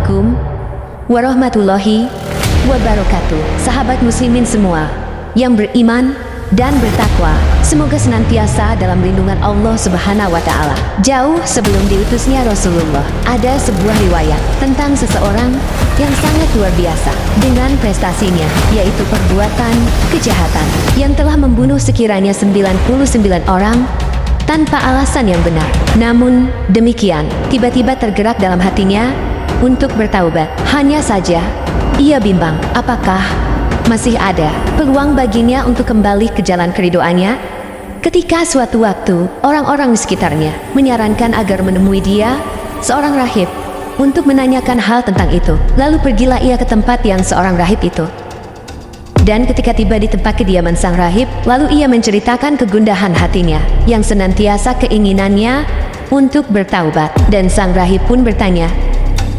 Assalamualaikum warahmatullahi wabarakatuh. Sahabat muslimin semua yang beriman dan bertakwa, semoga senantiasa dalam lindungan Allah Subhanahu wa Ta'ala. Jauh sebelum diutusnya Rasulullah, ada sebuah riwayat tentang seseorang yang sangat luar biasa dengan prestasinya, yaitu perbuatan kejahatan yang telah membunuh sekiranya 99 orang tanpa alasan yang benar. Namun demikian, tiba-tiba tergerak dalam hatinya untuk bertaubat. Hanya saja ia bimbang apakah masih ada peluang baginya untuk kembali ke jalan keridoannya. Ketika suatu waktu orang-orang di sekitarnya menyarankan agar menemui dia, seorang rahib, untuk menanyakan hal tentang itu. Lalu pergilah ia ke tempat yang seorang rahib itu. Dan ketika tiba di tempat kediaman sang rahib, lalu ia menceritakan kegundahan hatinya yang senantiasa keinginannya untuk bertaubat. Dan sang rahib pun bertanya,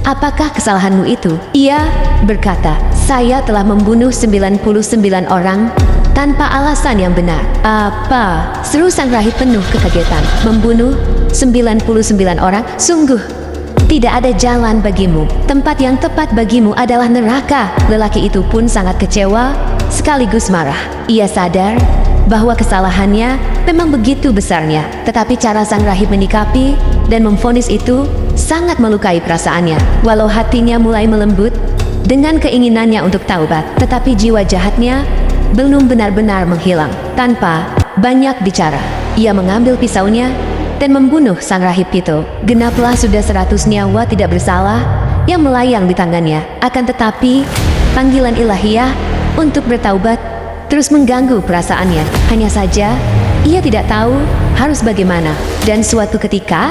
"Apakah kesalahanmu itu?" Ia berkata, "Saya telah membunuh 99 orang tanpa alasan yang benar." "Apa?" seru sang rahib penuh kekagetan. "Membunuh 99 orang? Sungguh tidak ada jalan bagimu. Tempat yang tepat bagimu adalah neraka." Lelaki itu pun sangat kecewa sekaligus marah. Ia sadar bahwa kesalahannya memang begitu besarnya, tetapi cara sang rahib menyikapi dan memvonis itu sangat melukai perasaannya. Walau hatinya mulai melembut dengan keinginannya untuk taubat, tetapi jiwa jahatnya belum benar-benar menghilang. Tanpa banyak bicara, ia mengambil pisaunya dan membunuh sang rahib itu. Genaplah sudah 100 nyawa tidak bersalah yang melayang di tangannya. Akan tetapi panggilan ilahiyah untuk bertaubat terus mengganggu perasaannya. Hanya saja ia tidak tahu harus bagaimana. Dan suatu ketika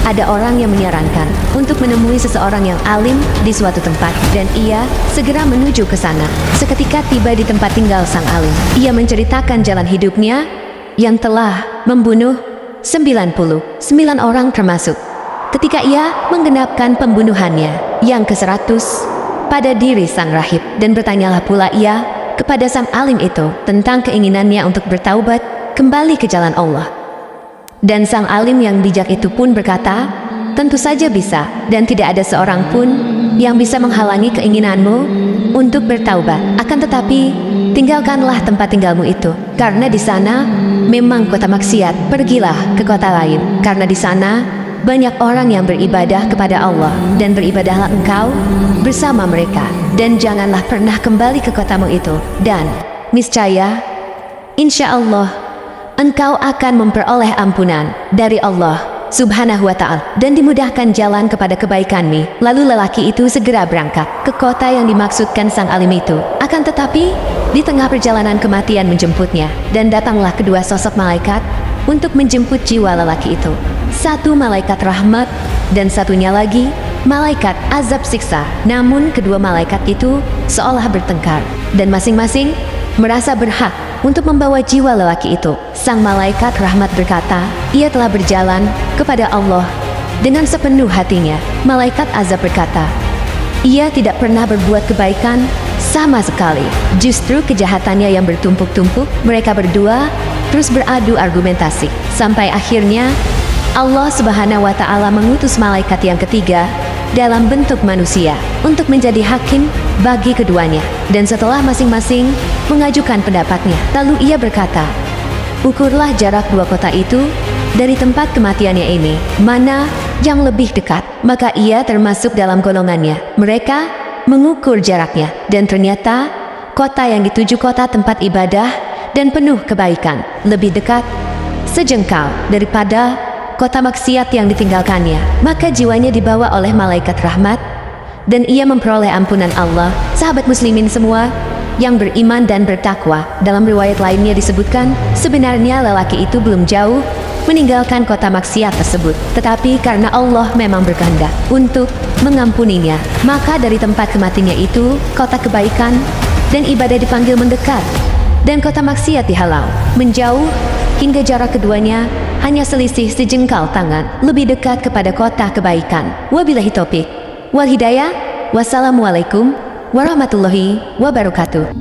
ada orang yang menyarankan untuk menemui seseorang yang alim di suatu tempat, dan ia segera menuju ke sana. Seketika tiba di tempat tinggal sang alim, ia menceritakan jalan hidupnya yang telah membunuh 99 orang termasuk ketika ia menggenapkan pembunuhannya yang ke-100 pada diri sang rahib. Dan bertanyalah pula ia kepada sang alim itu tentang keinginannya untuk bertaubat kembali ke jalan Allah. Dan sang alim yang bijak itu pun berkata, "Tentu saja bisa, dan tidak ada seorang pun yang bisa menghalangi keinginanmu untuk bertaubat. Akan tetapi tinggalkanlah tempat tinggalmu itu, karena di sana memang kota maksiat. Pergilah ke kota lain, karena di sana banyak orang yang beribadah kepada Allah, dan beribadahlah engkau bersama mereka. Dan janganlah pernah kembali ke kotamu itu, dan niscaya insya Allah engkau akan memperoleh ampunan dari Allah Subhanahu wa Ta'ala, dan dimudahkan jalan kepada kebaikanmu." Lalu lelaki itu segera berangkat ke kota yang dimaksudkan sang alim itu. Akan tetapi di tengah perjalanan kematian menjemputnya, dan datanglah kedua sosok malaikat untuk menjemput jiwa lelaki itu. Satu malaikat rahmat dan satunya lagi malaikat azab siksa. Namun kedua malaikat itu seolah bertengkar, dan masing-masing merasa berhak untuk membawa jiwa lelaki itu. Sang malaikat rahmat berkata, ia telah berjalan kepada Allah dengan sepenuh hatinya. Malaikat azab berkata, ia tidak pernah berbuat kebaikan sama sekali. Justru kejahatannya yang bertumpuk-tumpuk. Mereka berdua terus beradu argumentasi, sampai akhirnya Allah Subhanahu wa Ta'ala mengutus malaikat yang ketiga dalam bentuk manusia untuk menjadi hakim bagi keduanya. Dan setelah masing-masing mengajukan pendapatnya, lalu ia berkata, ukurlah jarak dua kota itu dari tempat kematiannya ini, mana yang lebih dekat. Maka ia termasuk dalam golongannya. Mereka mengukur jaraknya, dan ternyata kota yang dituju kota tempat ibadah dan penuh kebaikan, lebih dekat sejengkal daripada kota maksiat yang ditinggalkannya. Maka jiwanya dibawa oleh malaikat rahmat, dan ia memperoleh ampunan Allah. Sahabat muslimin semua yang beriman dan bertakwa, dalam riwayat lainnya disebutkan, sebenarnya lelaki itu belum jauh meninggalkan kota maksiat tersebut, tetapi karena Allah memang berkehendak untuk mengampuninya, maka dari tempat kematiannya itu, kota kebaikan dan ibadah dipanggil mendekat, dan kota maksiat dihalau menjauh, hingga jarak keduanya hanya selisih sejengkal tangan, lebih dekat kepada kota kebaikan. Wabillahi taufik wal hidayah. Wassalamualaikum warahmatullahi wabarakatuh.